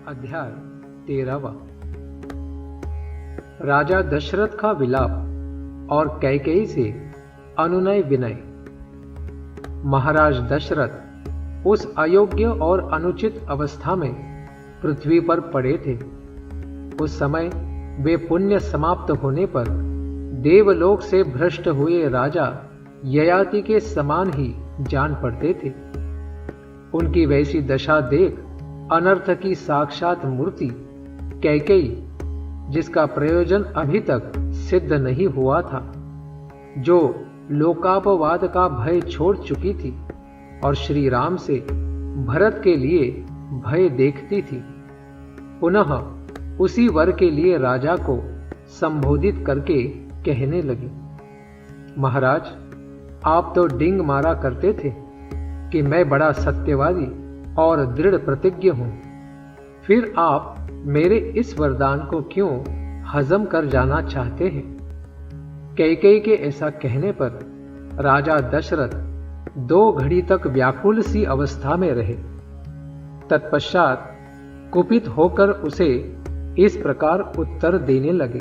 अध्याय 13वां। राजा दशरथ का विलाप और कैकेयी से अनुनय विनय। महाराज दशरथ उस अयोग्य और अनुचित अवस्था में पृथ्वी पर पड़े थे। उस समय वे पुण्य समाप्त होने पर देवलोक से भ्रष्ट हुए राजा ययाति के समान ही जान पड़ते थे। उनकी वैसी दशा देख अनर्थ की साक्षात मूर्ति कैकेयी, जिसका प्रयोजन अभी तक सिद्ध नहीं हुआ था, जो लोकापवाद का भय छोड़ चुकी थी और श्री राम से भरत के लिए भय देखती थी, पुनः उसी वर के लिए राजा को संबोधित करके कहने लगी, महाराज, आप तो डिंग मारा करते थे कि मैं बड़ा सत्यवादी और दृढ़ प्रतिज्ञ हूं, फिर आप मेरे इस वरदान को क्यों हजम कर जाना चाहते हैं? कैकेयी के ऐसा कहने पर राजा दशरथ 2 घड़ी तक व्याकुल सी अवस्था में रहे। तत्पश्चात कुपित होकर उसे इस प्रकार उत्तर देने लगे,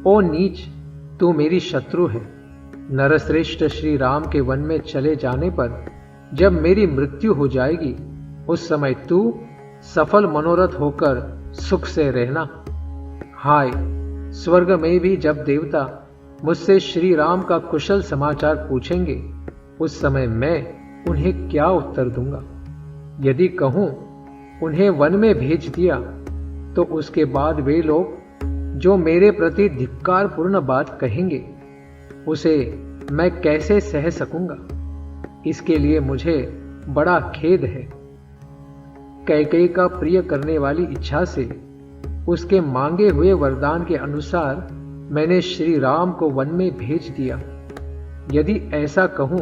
ओ नीच, तू मेरी शत्रु है। नरश्रेष्ठ श्री राम के वन में चले जाने पर जब मेरी मृत्यु हो जाएगी, उस समय तू सफल मनोरथ होकर सुख से रहना। हाय, स्वर्ग में भी जब देवता मुझसे श्री राम का कुशल समाचार पूछेंगे, उस समय मैं उन्हें क्या उत्तर दूंगा? यदि कहूं उन्हें वन में भेज दिया, तो उसके बाद वे लोग जो मेरे प्रति धिक्कारपूर्ण बात कहेंगे, उसे मैं कैसे सह सकूंगा? इसके लिए मुझे बड़ा खेद है। कैकेयी का प्रिय करने वाली इच्छा से उसके मांगे हुए वरदान के अनुसार मैंने श्री राम को वन में भेज दिया। यदि ऐसा कहूं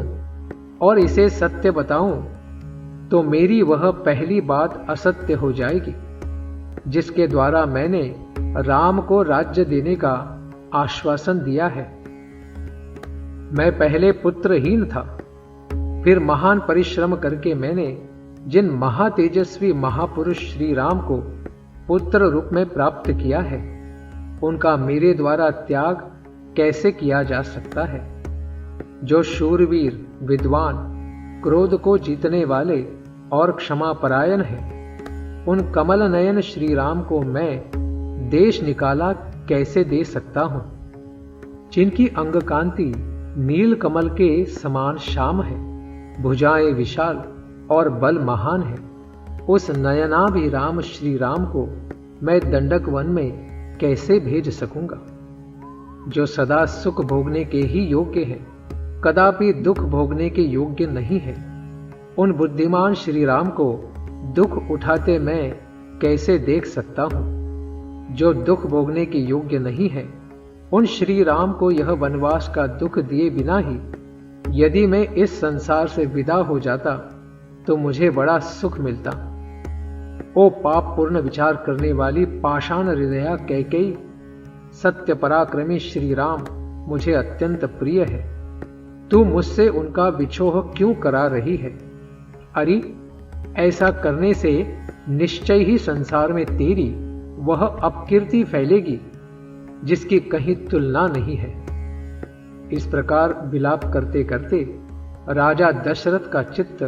और इसे सत्य बताऊं, तो मेरी वह पहली बात असत्य हो जाएगी, जिसके द्वारा मैंने राम को राज्य देने का आश्वासन दिया है। मैं पहले पुत्रहीन था, फिर महान परिश्रम करके मैंने जिन महातेजस्वी महापुरुष श्री राम को पुत्र रूप में प्राप्त किया है, उनका मेरे द्वारा त्याग कैसे किया जा सकता है? जो शूरवीर, विद्वान, क्रोध को जीतने वाले और क्षमापरायण है, उन कमल नयन श्री राम को मैं देश निकाला कैसे दे सकता हूं, जिनकी अंग कांति नील कमल के समान श्याम है, भुजाएं विशाल और बल महान है। उस नयनाभिराम श्री राम को मैं दंडक वन में कैसे भेज सकूंगा? जो सदा सुख भोगने के ही योग्य है, कदापि दुख भोगने के योग्य नहीं है, उन बुद्धिमान श्री राम को दुख उठाते मैं कैसे देख सकता हूं? जो दुख भोगने के योग्य नहीं है, उन श्री राम को यह वनवास का दुख दिए बिना ही यदि मैं इस संसार से विदा हो जाता, तो मुझे बड़ा सुख मिलता। ओ पाप पूर्ण विचार करने वाली पाषाण हृदया कैकेयी, सत्य पराक्रमी श्री राम मुझे अत्यंत प्रिय है। तू मुझसे उनका विछोह क्यों करा रही है? अरे, ऐसा करने से निश्चय ही संसार में तेरी वह अपकीर्ति फैलेगी जिसकी कहीं तुलना नहीं है। इस प्रकार विलाप करते करते राजा दशरथ का चित्त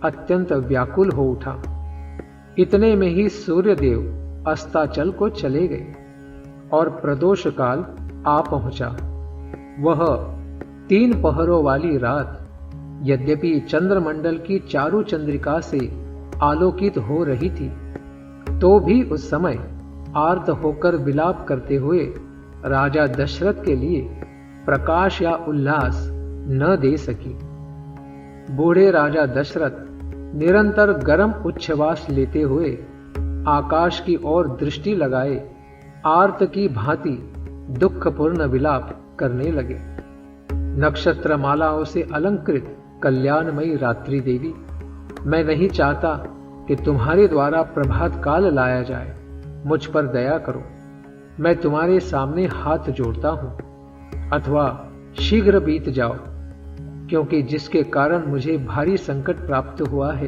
अत्यंत व्याकुल हो उठा। इतने में ही सूर्यदेव अस्ताचल को चले गए और प्रदोष काल आ पहुंचा। वह 3 पहरों वाली रात यद्यपि चंद्रमंडल की चारु चंद्रिका से आलोकित हो रही थी, तो भी उस समय आर्त होकर विलाप करते हुए राजा दशरथ के लिए प्रकाश या उल्लास न दे सकी। बूढ़े राजा दशरथ निरंतर गर्म उच्छ्वास लेते हुए आकाश की ओर दृष्टि लगाए आर्त की भांति दुखपूर्ण विलाप करने लगे। नक्षत्र मालाओं से अलंकृत कल्याणमयी रात्रि देवी, मैं नहीं चाहता कि तुम्हारे द्वारा प्रभात काल लाया जाए। मुझ पर दया करो। मैं तुम्हारे सामने हाथ जोड़ता हूं, अथवा शीघ्र बीत जाओ, क्योंकि जिसके कारण मुझे भारी संकट प्राप्त हुआ है,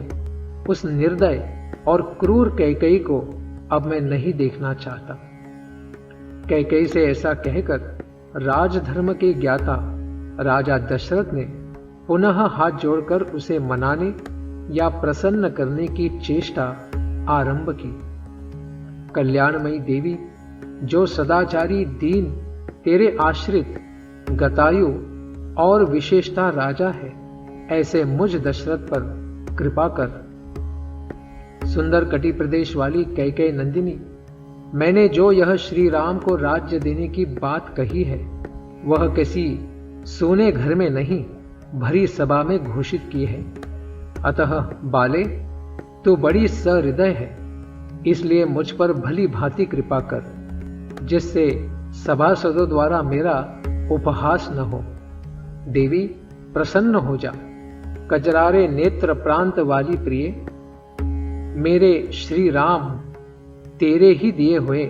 उस निर्दय और क्रूर कैकेयी को अब मैं नहीं देखना चाहता। कैकेयी से ऐसा कहकर राजधर्म के ज्ञाता राजा दशरथ ने पुनः हाथ जोड़कर उसे मनाने या प्रसन्न करने की चेष्टा आरंभ की। कल्याणमयी देवी, जो सदाचारी दीन तेरे आश्रित गतायु और विशेषता राजा है, ऐसे मुझ दशरथ पर कृपा कर। सुंदर कटी प्रदेश वाली कैकेयी नंदिनी, मैंने जो यह श्री राम को राज्य देने की बात कही है, वह किसी सोने घर में नहीं, भरी सभा में घोषित की है। अतः बाले, तू बड़ी सहृदय है, इसलिए मुझ पर भली भांति कृपा कर, जिससे सभासदों द्वारा मेरा उपहास न हो। देवी, प्रसन्न हो जा। कजरारे नेत्र प्रांत वाली प्रिय, मेरे श्री राम तेरे ही दिए हुए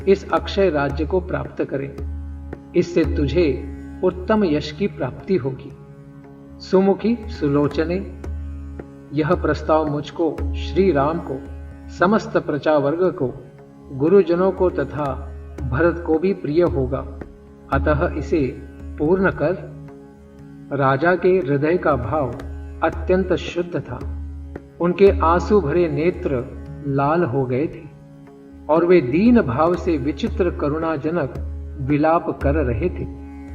इस अक्षय राज्य को प्राप्त करें। इससे तुझे उत्तम यश की प्राप्ति होगी। सुमुखी सुलोचने, यह प्रस्ताव मुझको, श्री राम को, समस्त प्रजा वर्ग को, गुरुजनों को तथा भरत को भी प्रिय होगा, अतः इसे पूर्ण कर। राजा के हृदय का भाव अत्यंत शुद्ध था। उनके आंसू भरे नेत्र लाल हो गए थे और वे दीन भाव से विचित्र करुणाजनक विलाप कर रहे थे,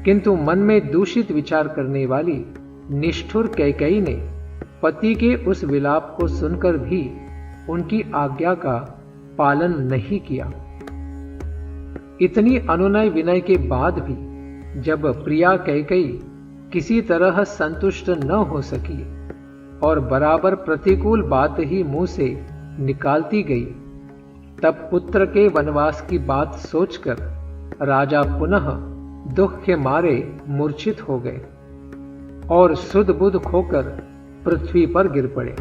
किंतु मन में दूषित विचार करने वाली निष्ठुर कैकेयी ने पति के उस विलाप को सुनकर भी उनकी आज्ञा का पालन नहीं किया। इतनी अनुनय विनय के बाद भी जब प्रिया कैकेयी किसी तरह संतुष्ट न हो सकी और बराबर प्रतिकूल बात ही मुंह से निकालती गई, तब पुत्र के वनवास की बात सोचकर राजा पुनः दुख के मारे मूर्छित हो गए और सुध बुध खोकर पृथ्वी पर गिर पड़े।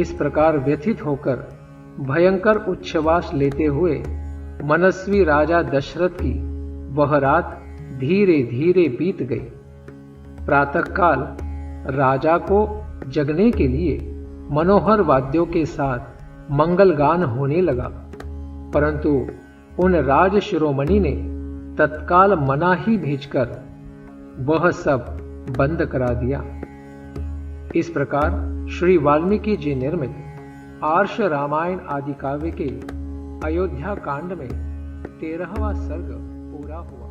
इस प्रकार व्यथित होकर भयंकर उच्छ्वास लेते हुए मनस्वी राजा दशरथ की वह रात धीरे धीरे बीत गई। प्रातःकाल राजा को जगने के लिए मनोहर वाद्यों के साथ मंगलगान होने लगा, परंतु उन राज शिरोमणि ने तत्काल मनाही भेजकर वह सब बंद करा दिया। इस प्रकार श्री वाल्मीकि जी निर्मित आर्ष रामायण आदि काव्य के अयोध्या कांड में 13वां सर्ग पूरा हुआ।